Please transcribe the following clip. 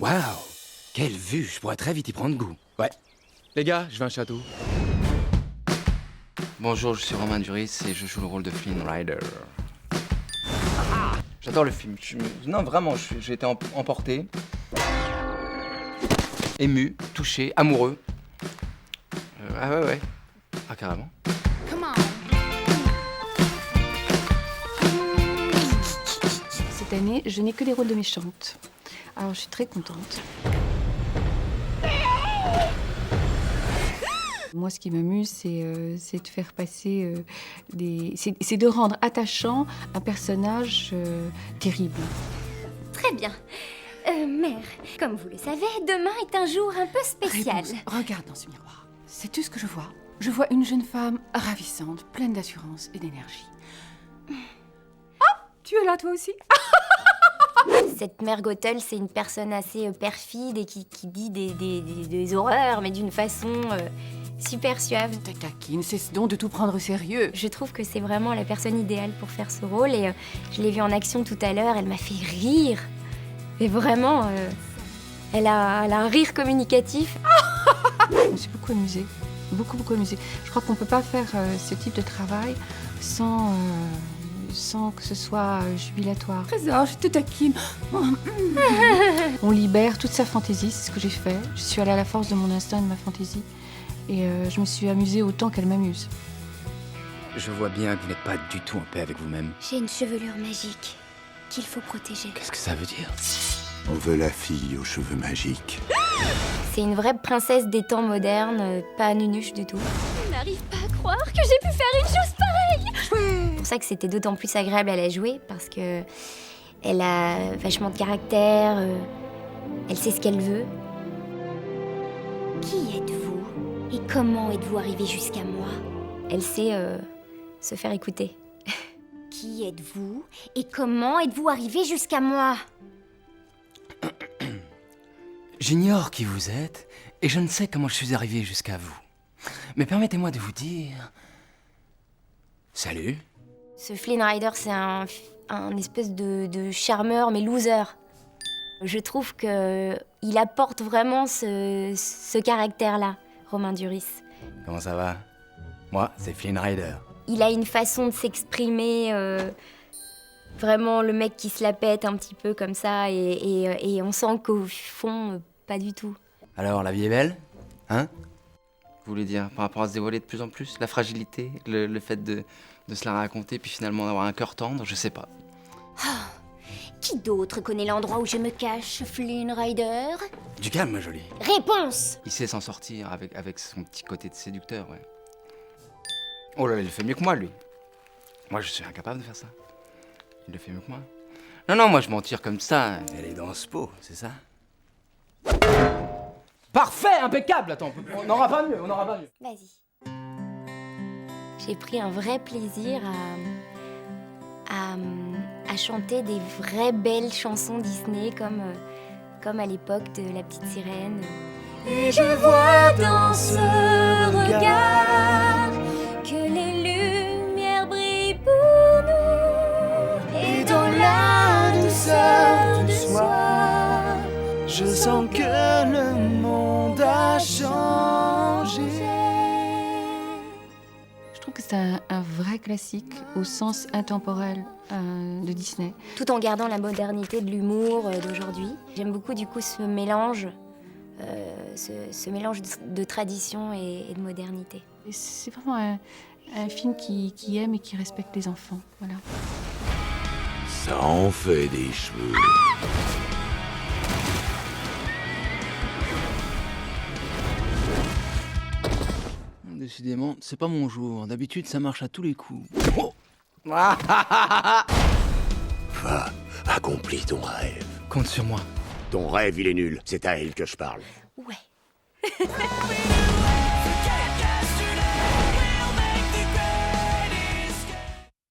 Waouh! Quelle vue! Je pourrais très vite y prendre goût. Ouais. Les gars, je veux un château. Bonjour, je suis Romain Duris et je joue le rôle de Flynn Rider. J'adore le film. Non, vraiment, j'ai été emporté, ému, touché, amoureux. Ah ouais. Ah, carrément. Cette année, je n'ai que les rôles de méchante. Alors, je suis très contente. Moi, ce qui m'amuse, c'est de faire passer c'est de rendre attachant un personnage terrible. Très bien. Mère, comme vous le savez, demain est un jour un peu spécial. Réponse. Regarde dans ce miroir. Sais-tu ce que je vois? Je vois une jeune femme ravissante, pleine d'assurance et d'énergie. Tu es là, toi aussi? Cette mère Gothel, c'est une personne assez perfide et qui dit des horreurs, mais d'une façon super suave. Ta taquine, cesse donc de tout prendre au sérieux. Je trouve que c'est vraiment la personne idéale pour faire ce rôle et je l'ai vue en action tout à l'heure, elle m'a fait rire. Et vraiment, elle a un rire communicatif. Je me suis beaucoup amusée. Beaucoup amusée. Je crois qu'on ne peut pas faire ce type de travail sans que ce soit jubilatoire. Trésor, je te taquine. On libère toute sa fantaisie, c'est ce que j'ai fait. Je suis allée à la force de mon instinct et de ma fantaisie. Et je me suis amusée autant qu'elle m'amuse. Je vois bien que vous n'êtes pas du tout en paix avec vous-même. J'ai une chevelure magique qu'il faut protéger. Qu'est-ce que ça veut dire? On veut la fille aux cheveux magiques. C'est une vraie princesse des temps modernes, pas nunuche du tout. Je n'arrive pas à croire que j'ai pu faire une chose pareille. C'est pour ça que c'était d'autant plus agréable à la jouer, parce que elle a vachement de caractère, elle sait ce qu'elle veut. Qui êtes-vous et comment êtes-vous arrivé jusqu'à moi? Elle sait se faire écouter. Qui êtes-vous et comment êtes-vous arrivé jusqu'à moi? J'ignore qui vous êtes et je ne sais comment je suis arrivé jusqu'à vous. Mais permettez-moi de vous dire... Salut. Ce Flynn Rider, c'est un espèce de charmeur, mais loser. Je trouve qu'il apporte vraiment ce caractère-là, Romain Duris. Comment ça va? Moi, c'est Flynn Rider. Il a une façon de s'exprimer, vraiment le mec qui se la pète un petit peu comme ça, et on sent qu'au fond, pas du tout. Alors, la vie est belle? Hein? Vous voulez dire, par rapport à se dévoiler de plus en plus, la fragilité, le fait de se la raconter, puis finalement d'avoir un cœur tendre, je sais pas. Qui d'autre connaît l'endroit où je me cache, Flynn Rider? Du calme, ma jolie. Réponse! Il sait s'en sortir avec son petit côté de séducteur, ouais. Oh là là, il le fait mieux que moi, lui. Moi, je suis incapable de faire ça. Il le fait mieux que moi. Non, moi, je m'en tire comme ça. Elle est dans ce pot, c'est ça? Parfait, impeccable. Attends, on n'aura pas mieux, Vas-y. J'ai pris un vrai plaisir à chanter des vraies belles chansons Disney comme à l'époque de La Petite Sirène. Et je vois dans ce regard que les lumières brillent pour nous. Et dans la douceur du soir, Je sens que le monde a changé. Je trouve que c'est un vrai classique au sens intemporel de Disney. tout en gardant la modernité de l'humour d'aujourd'hui. J'aime beaucoup du coup ce mélange de tradition et de modernité. Et c'est vraiment un film qui aime et qui respecte les enfants. Voilà. Ça en fait des cheveux. Décidément, c'est pas mon jour. D'habitude, ça marche à tous les coups. Oh. Va, accomplis ton rêve. Compte sur moi. Ton rêve, il est nul. C'est à elle que je parle. Ouais.